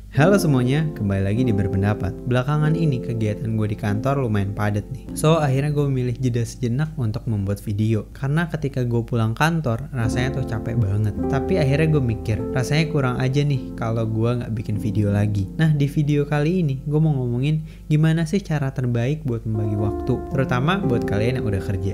Halo semuanya, kembali lagi di Berpendapat. Belakangan ini kegiatan gue di kantor lumayan padat nih. So akhirnya gue memilih jeda sejenak untuk membuat video. Karena ketika gue pulang kantor, rasanya tuh capek banget. Tapi akhirnya gue mikir, rasanya kurang aja nih kalau gue gak bikin video lagi. Nah di video kali ini, gue mau ngomongin gimana sih cara terbaik buat membagi waktu. Terutama buat kalian yang udah kerja.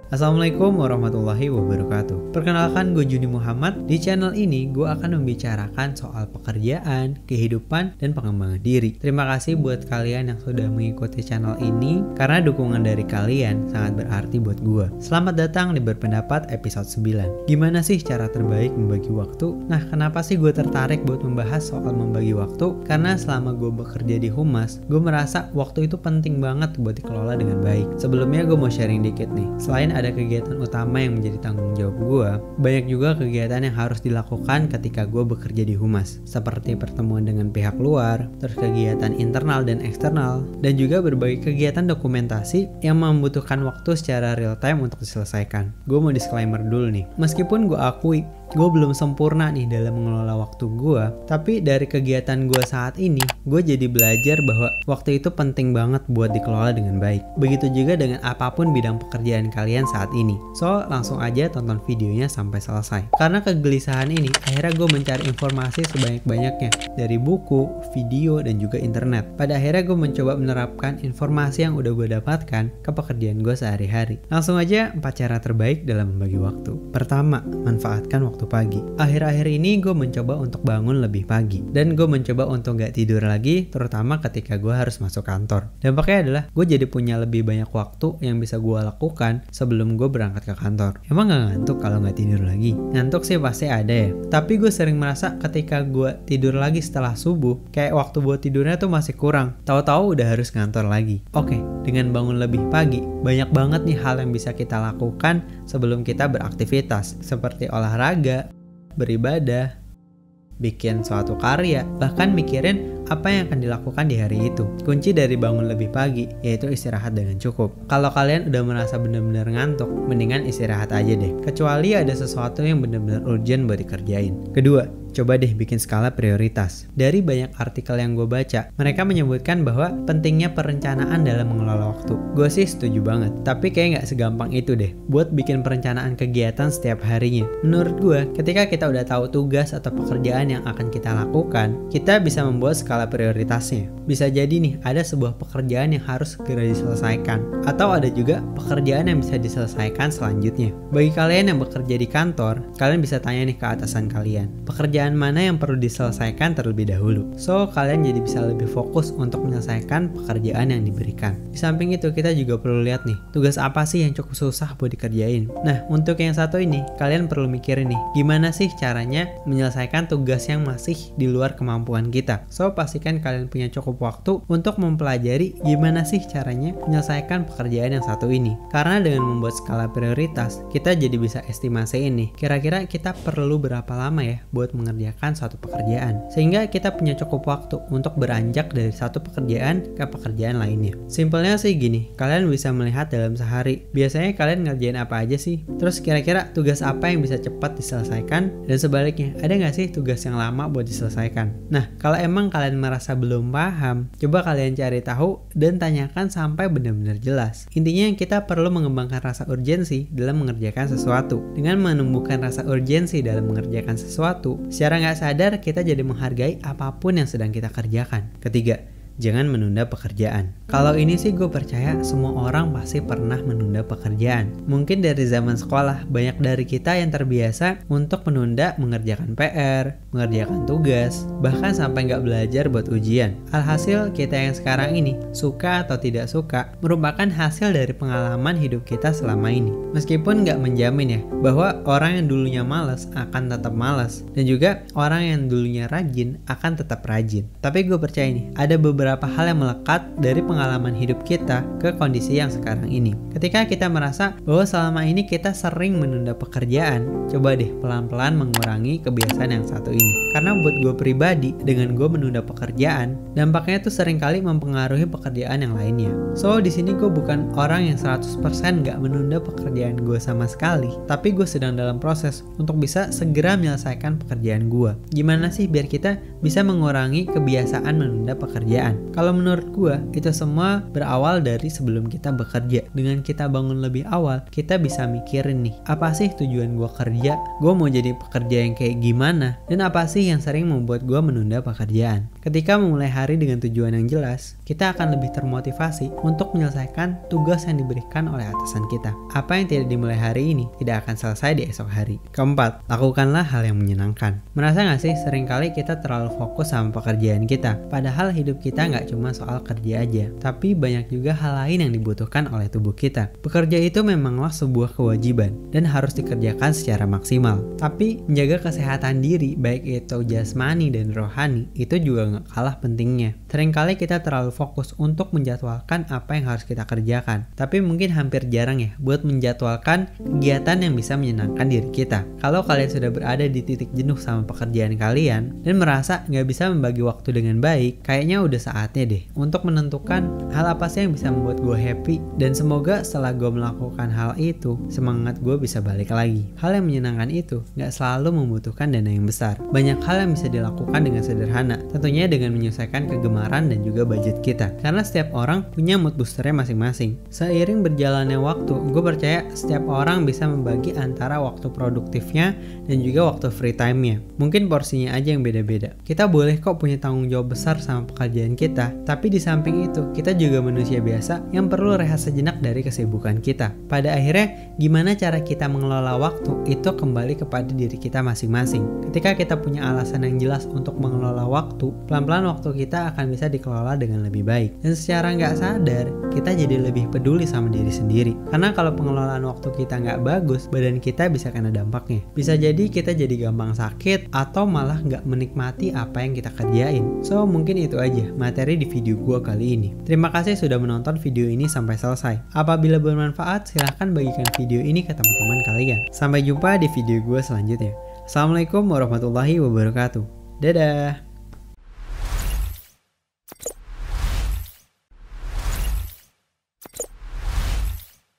Assalamualaikum warahmatullahi wabarakatuh. Perkenalkan, gue Juni Muhammad. Di channel ini gue akan membicarakan soal pekerjaan, kehidupan, dan pengembangan diri. Terima kasih buat kalian yang sudah mengikuti channel ini, karena dukungan dari kalian sangat berarti buat gue. Selamat datang di Berpendapat episode 9. Gimana sih cara terbaik membagi waktu? Nah, kenapa sih gue tertarik buat membahas soal membagi waktu? Karena selama gue bekerja di Humas, gue merasa waktu itu penting banget buat dikelola dengan baik. Sebelumnya gue mau sharing dikit nih. Selain ada kegiatan utama yang menjadi tanggung jawab gue, banyak juga kegiatan yang harus dilakukan ketika gue bekerja di Humas, seperti pertemuan dengan pihak luar, terus kegiatan internal dan eksternal, dan juga berbagai kegiatan dokumentasi yang membutuhkan waktu secara real time untuk diselesaikan. Gue mau disclaimer dulu nih, meskipun gue akui gue belum sempurna nih dalam mengelola waktu gue, tapi dari kegiatan gue saat ini, gue jadi belajar bahwa waktu itu penting banget buat dikelola dengan baik. Begitu juga dengan apapun bidang pekerjaan kalian saat ini. So, langsung aja tonton videonya sampai selesai. Karena kegelisahan ini, akhirnya gue mencari informasi sebanyak-banyaknya dari buku, video, dan juga internet. Pada akhirnya gue mencoba menerapkan informasi yang udah gue dapatkan ke pekerjaan gue sehari-hari. Langsung aja 4 cara terbaik dalam membagi waktu. Pertama, manfaatkan waktu pagi. Akhir-akhir ini gue mencoba untuk bangun lebih pagi, dan gue mencoba untuk gak tidur lagi, terutama ketika gue harus masuk kantor. Dampaknya adalah gue jadi punya lebih banyak waktu yang bisa gue lakukan sebelum gue berangkat ke kantor. Emang gak ngantuk kalau gak tidur lagi? Ngantuk sih pasti ada ya, tapi gue sering merasa ketika gue tidur lagi setelah subuh, kayak waktu buat tidurnya tuh masih kurang. Tahu-tahu udah harus ngantor lagi. Oke, dengan bangun lebih pagi, banyak banget nih hal yang bisa kita lakukan sebelum kita beraktivitas, seperti olahraga, beribadah, bikin suatu karya, bahkan mikirin apa yang akan dilakukan di hari itu. Kunci dari bangun lebih pagi yaitu istirahat dengan cukup. Kalau kalian udah merasa benar-benar ngantuk, mendingan istirahat aja deh. Kecuali ada sesuatu yang benar-benar urgent buat dikerjain. Kedua, coba deh bikin skala prioritas. Dari banyak artikel yang gue baca, mereka menyebutkan bahwa pentingnya perencanaan dalam mengelola waktu. Gue sih setuju banget, tapi kayak gak segampang itu deh buat bikin perencanaan kegiatan setiap harinya. Menurut gue, ketika kita udah tahu tugas atau pekerjaan yang akan kita lakukan, kita bisa membuat skala prioritasnya. Bisa jadi nih, ada sebuah pekerjaan yang harus segera diselesaikan, atau ada juga pekerjaan yang bisa diselesaikan selanjutnya. Bagi kalian yang bekerja di kantor, kalian bisa tanya nih ke atasan kalian, pekerjaan mana yang perlu diselesaikan terlebih dahulu. So, kalian jadi bisa lebih fokus untuk menyelesaikan pekerjaan yang diberikan. Di samping itu, kita juga perlu lihat nih, tugas apa sih yang cukup susah buat dikerjain. Nah, untuk yang satu ini, kalian perlu mikirin nih, gimana sih caranya menyelesaikan tugas yang masih di luar kemampuan kita. So, pastikan kalian punya cukup waktu untuk mempelajari gimana sih caranya menyelesaikan pekerjaan yang satu ini. Karena dengan membuat skala prioritas, kita jadi bisa estimasiin nih, kira-kira kita perlu berapa lama ya buat mengerjakan suatu pekerjaan, sehingga kita punya cukup waktu untuk beranjak dari satu pekerjaan ke pekerjaan lainnya. Simpelnya sih gini, kalian bisa melihat dalam sehari, biasanya kalian ngerjain apa aja sih? Terus kira-kira tugas apa yang bisa cepat diselesaikan? Dan sebaliknya, ada nggak sih tugas yang lama buat diselesaikan? Nah, kalau emang kalian merasa belum paham, coba kalian cari tahu dan tanyakan sampai benar-benar jelas. Intinya kita perlu mengembangkan rasa urgensi dalam mengerjakan sesuatu. Dengan menumbuhkan rasa urgensi dalam mengerjakan sesuatu, secara nggak sadar kita jadi menghargai apapun yang sedang kita kerjakan. Ketiga, jangan menunda pekerjaan. Kalau ini sih gue percaya semua orang pasti pernah menunda pekerjaan. Mungkin dari zaman sekolah, banyak dari kita yang terbiasa untuk menunda mengerjakan PR, mengerjakan tugas, bahkan sampai nggak belajar buat ujian. Alhasil kita yang sekarang ini, suka atau tidak suka, merupakan hasil dari pengalaman hidup kita selama ini. Meskipun nggak menjamin ya, bahwa orang yang dulunya malas akan tetap malas, dan juga orang yang dulunya rajin akan tetap rajin. Tapi gue percaya nih, ada beberapa beberapa hal yang melekat dari pengalaman hidup kita ke kondisi yang sekarang ini. Ketika kita merasa bahwa selama ini kita sering menunda pekerjaan, coba deh pelan-pelan mengurangi kebiasaan yang satu ini. Karena buat gue pribadi, dengan gue menunda pekerjaan, dampaknya tuh seringkali mempengaruhi pekerjaan yang lainnya. So, di sini gue bukan orang yang 100% gak menunda pekerjaan gue sama sekali, tapi gue sedang dalam proses untuk bisa segera menyelesaikan pekerjaan gue. Gimana sih biar kita bisa mengurangi kebiasaan menunda pekerjaan? Kalau menurut gue, itu semua berawal dari sebelum kita bekerja. Dengan kita bangun lebih awal, kita bisa mikirin nih, apa sih tujuan gue kerja? Gue mau jadi pekerja yang kayak gimana? Dan apa sih yang sering membuat gue menunda pekerjaan? Ketika memulai hari dengan tujuan yang jelas, kita akan lebih termotivasi untuk menyelesaikan tugas yang diberikan oleh atasan kita. Apa yang tidak dimulai hari ini tidak akan selesai di esok hari. Keempat, lakukanlah hal yang menyenangkan. Merasa gak sih seringkali kita terlalu fokus sama pekerjaan kita, padahal hidup kita gak cuma soal kerja aja, tapi banyak juga hal lain yang dibutuhkan oleh tubuh kita. Bekerja itu memanglah sebuah kewajiban dan harus dikerjakan secara maksimal. Tapi menjaga kesehatan diri, baik itu jasmani dan rohani, itu juga gak kalah pentingnya. Seringkali kita terlalu fokus untuk menjadwalkan apa yang harus kita kerjakan, tapi mungkin hampir jarang ya buat menjadwalkan kegiatan yang bisa menyenangkan diri kita. Kalau kalian sudah berada di titik jenuh sama pekerjaan kalian dan merasa gak bisa membagi waktu dengan baik, kayaknya udah saatnya deh untuk menentukan hal apa sih yang bisa membuat gue happy, dan semoga setelah gue melakukan hal itu, semangat gue bisa balik lagi. Hal yang menyenangkan itu gak selalu membutuhkan dana yang besar. Banyak hal yang bisa dilakukan dengan sederhana, tentunya dengan menyesuaikan kegemaran dan juga budget kita, karena setiap orang punya mood boosternya masing-masing. Seiring berjalannya waktu, gue percaya setiap orang bisa membagi antara waktu produktifnya dan juga waktu free time-nya. Mungkin porsinya aja yang beda-beda. Kita boleh kok punya tanggung jawab besar sama pekerjaan kita, tapi di samping itu, kita juga manusia biasa yang perlu rehat sejenak dari kesibukan kita. Pada akhirnya, gimana cara kita mengelola waktu itu kembali kepada diri kita masing-masing. Ketika kita punya alasan yang jelas untuk mengelola waktu, pelan-pelan waktu kita akan bisa dikelola dengan lebih baik. Dan secara nggak sadar, kita jadi lebih peduli sama diri sendiri. Karena kalau pengelolaan waktu kita nggak bagus, badan kita bisa kena dampaknya. Bisa jadi kita jadi gampang sakit atau malah nggak menikmati apa yang kita kerjain. So, mungkin itu aja materi di video gue kali ini. Terima kasih sudah menonton video ini sampai selesai. Apabila bermanfaat, silahkan bagikan video ini ke teman-teman kalian. Sampai jumpa di video gue selanjutnya. Assalamualaikum warahmatullahi wabarakatuh. Dadah!